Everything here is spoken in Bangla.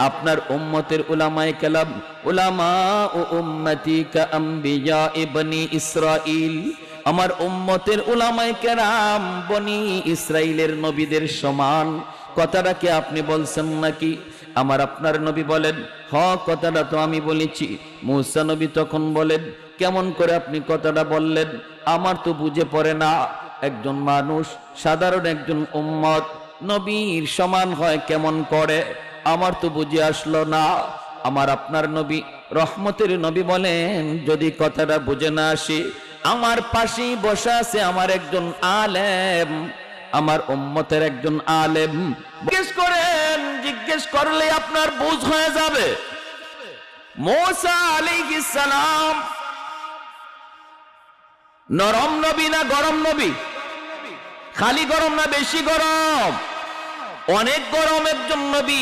আপনার উম্মতের উলামায়ে কেরাম উলামা ও উম্মতি কা আম্বিয়া ইবনি ইসরাইল, আমার উম্মতের উলামায়ে কেরাম বনি ইসরাইলের নবীদের সমান। কথাটা কি আপনি বলছেন নাকি? আমার আপনার নবী বলেন, হ কথাটা তো আমি বলেছি। মুসা নবী তখন বলেন, কেমন করে আপনি কথাটা বললেন? আমার তো বুঝে পড়ে না, একজন মানুষ সাধারণ একজন উম্মত নবীর সমান হয় কেমন করে? আমার তো বুঝে আসলো না। আমার আপনার নবী রহমতের নবী বলেন, যদি কথাটা বুঝে না আসে, আমার পাশেই বসা আছে আমার একজন আলেম, আমার উম্মতের একজন আলেম, জিজ্ঞেস করেন, জিজ্ঞেস করলে আপনার বুঝ হয়ে যাবে। মুসা আলাইহিস সালাম নরম নবী না গরম নবী? খালি গরম না বেশি গরম? অনেক গরম একজন নবী।